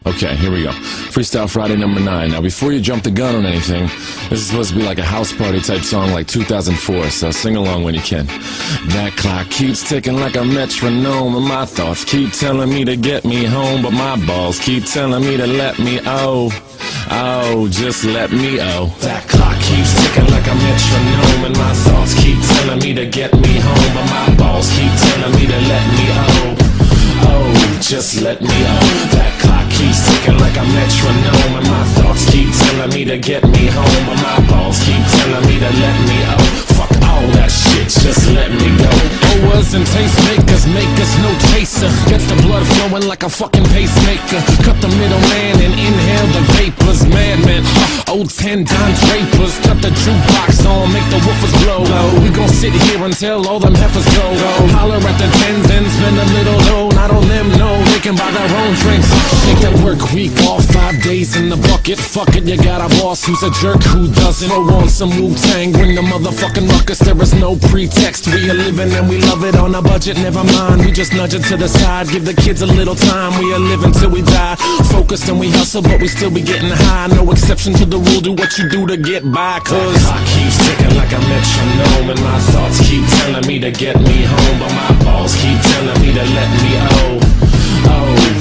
Okay, here we go. Freestyle Friday number 9. Now, before you jump the gun on anything, this is supposed to be like a house party type song like 2004, so sing along when you can. That clock keeps ticking like a metronome, and my thoughts keep telling me to get me home, but my balls keep telling me to let me just let me That clock keeps ticking like a metronome, and my thoughts keep telling me to get me home, but my balls keep telling me to let me just let me That clock keeps ticking like a metronome, and my thoughts keep telling me to get me home, but my balls keep telling me to let me Fuck all that shit, just let me go. Owers and tastemakers make us no chaser. Gets the blood flowing like a fucking pacemaker. Cut the middleman and inhale the vapors. Madman, old 10-dime drapers. Cut the jukebox on, make the woofers blow. We gon' sit here until all them heifers go. Holler at the tens and spend a little dough. Not on them, no, they can buy their own drinks. Take that work week off, 5 days in the bucket. Fuck it, you got a boss who's a jerk who doesn't. Throw on some Wu-Tang, bring the motherfucking ruckus. There is no pretext, we are living and we love it on a budget. Never mind, we just nudge it to the side. Give the kids a little time, we are living till we die. Focused and we hustle, but we still be getting high. No exception to the rule, do what you do to get by. Cause that clock keeps ticking like a metronome, and my thoughts keep telling me to get me home, but my balls keep telling me to let me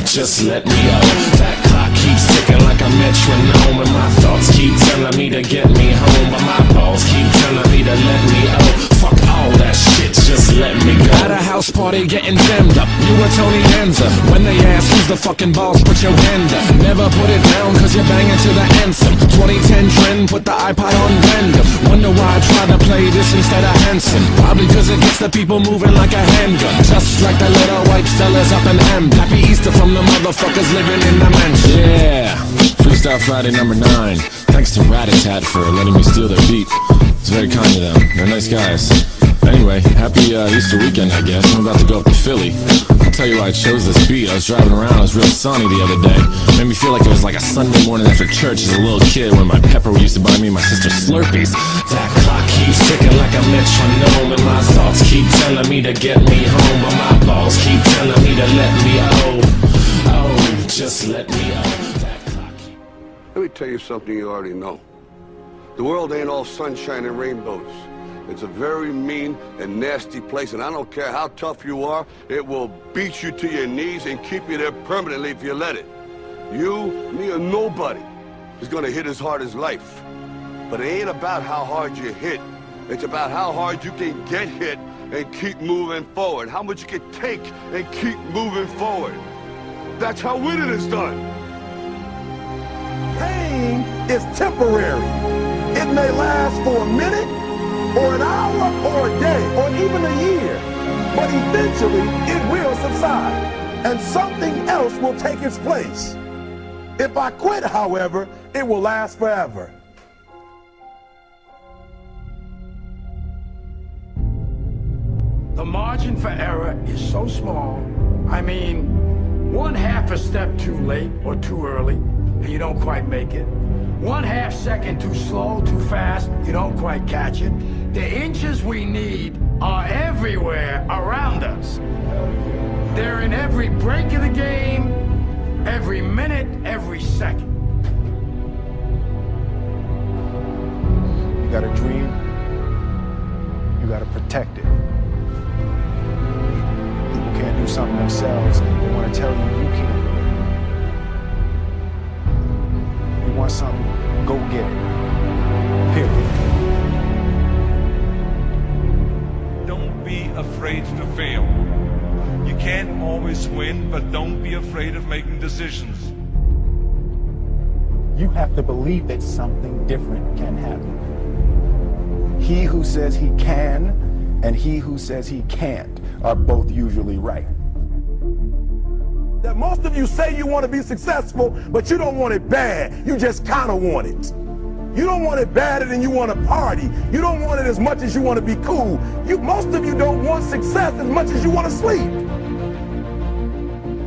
just let me That clock keeps ticking like a metronome, and my thoughts keep telling me to get me home, but my balls keep telling me to let me Fuck all that shit, just let me go. At a house party getting jammed up, you were Tony Danza. When they ask who's the fucking boss, put your hand up. Never put it down cause you're banging to the anthem. 2010 trend, put the iPod on random. Wonder why I try to play this instead of Hanson. Probably cause it gets the people moving like a handgun. Just like the little white fellas up in Amber. Happy Easter from the motherfuckers living in the mansion. Yeah, Freestyle Friday number 9. Thanks to Rat-a-tat for letting me steal their beat. It's very kind of them. They're nice guys. Anyway, happy Easter weekend, I guess. I'm about to go up to Philly. I'll tell you why I chose this beat. I was driving around, it was real sunny the other day. Made me feel like it was like a Sunday morning after church as a little kid when my pepper used to buy me and my sister Slurpees. That clock keeps ticking like a metronome, and my thoughts keep telling me to get me home, but my balls keep telling me to let me just let me That clock Let me tell you something you already know. The world ain't all sunshine and rainbows. It's a very mean and nasty place, and I don't care how tough you are, it will beat you to your knees and keep you there permanently if you let it. You, me, or nobody is gonna hit as hard as life. But it ain't about how hard you hit. It's about how hard you can get hit and keep moving forward. How much you can take and keep moving forward. That's how winning is done. Pain is temporary. It may last for a minute, or an hour, or a day, or even a year. But eventually, it will subside, and something else will take its place. If I quit, however, it will last forever. The margin for error is so small. I mean, 1/2 a step too late or too early, and you don't quite make it. 1/2 second too slow, too fast, you don't quite catch it. The inches we need are everywhere around us. They're in every break of the game, every minute, every second. You got a dream, you got to protect it. People can't do something themselves, they want to tell you you can't do it. You want something, go get it. Period. Don't be afraid to fail. You can't always win, but don't be afraid of making decisions. You have to believe that something different can happen. He who says he can and he who says he can't are both usually right. That most of you say you want to be successful, but you don't want it bad. You just kind of want it. You don't want it badder than you want to party. You don't want it as much as you want to be cool. Most of you don't want success as much as you want to sleep.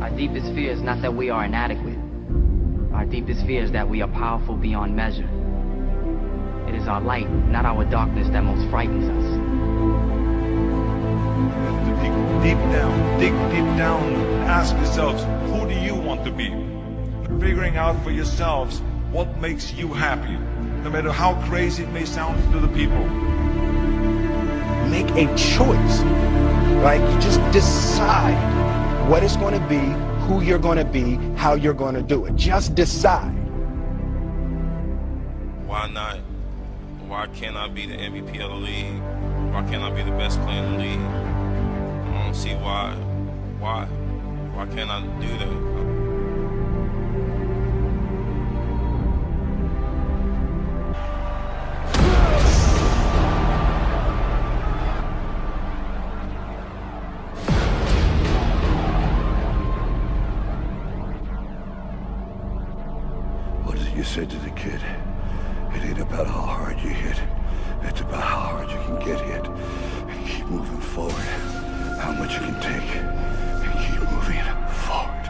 Our deepest fear is not that we are inadequate. Our deepest fear is that we are powerful beyond measure. It is our light, not our darkness, that most frightens us. Dig deep down, ask yourselves, who do you want to be? figuring out for yourselves what makes you happy, no matter how crazy it may sound to the people. Make a choice. Like, you just decide what it's going to be, who you're going to be, how you're going to do it. Just decide. Why not? Why can't I be the MVP of the league? Why can't I be the best player in the league? I don't see why. Why can't I do that? What is it you said to the kid? It ain't about how hard you hit. It's about how hard you can get hit. And keep moving forward. How much you can take. And keep moving forward.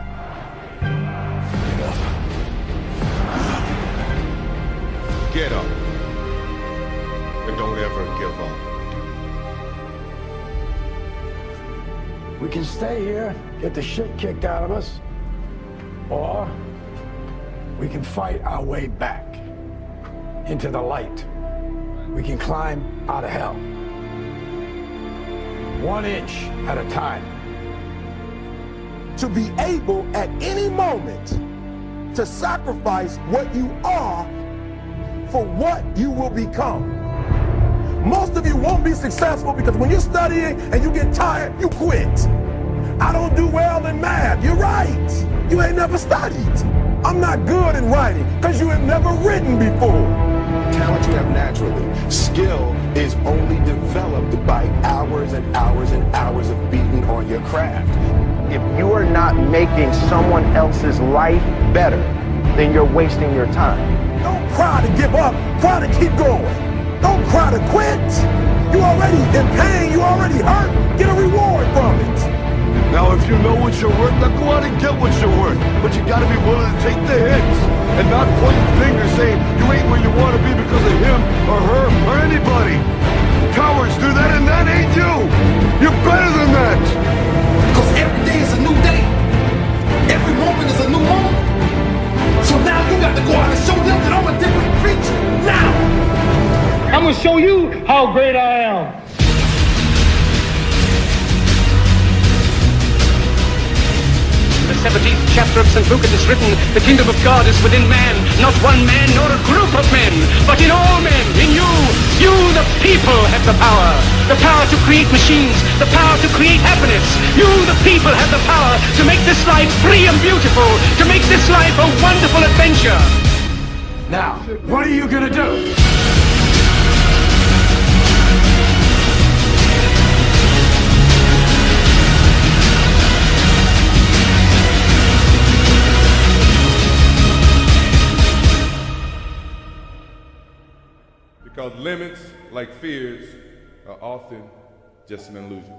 Get up. Get up. And don't ever give up. We can stay here, get the shit kicked out of us, or we can fight our way back into the light. We can climb out of hell. 1 inch at a time. To be able at any moment to sacrifice what you are for what you will become. Most of you won't be successful because when you're studying and you get tired, you quit. I don't do well in math. You're right. You ain't never studied. I'm not good in writing because you have never written before. Talent you have naturally. Skill is only developed by hours and hours and hours of beating on your craft. If you are not making someone else's life better, then you're wasting your time. Don't cry to give up. Cry to keep going. Don't cry to quit. You already in pain. You already hurt. Get a reward from it. Now, if you know what you're worth, now go out and get what you're worth. But you gotta be willing to take the hits and not point fingers saying you ain't where you want to be because of him or her or anybody. Cowards do that, and that ain't you. You're better than that. Because every day is a new day. Every moment is a new moment. So now you got to go out and show them that I'm a different creature. Now! I'm going to show you how great I am. The 17th chapter of St. Luke it is written, the kingdom of God is within man, not one man nor a group of men, but in all men, in you. You, the people, have the power to create machines, the power to create happiness. You, the people, have the power to make this life free and beautiful, to make this life a wonderful adventure. Now, what are you gonna do? Because limits, like fears, are often just an illusion.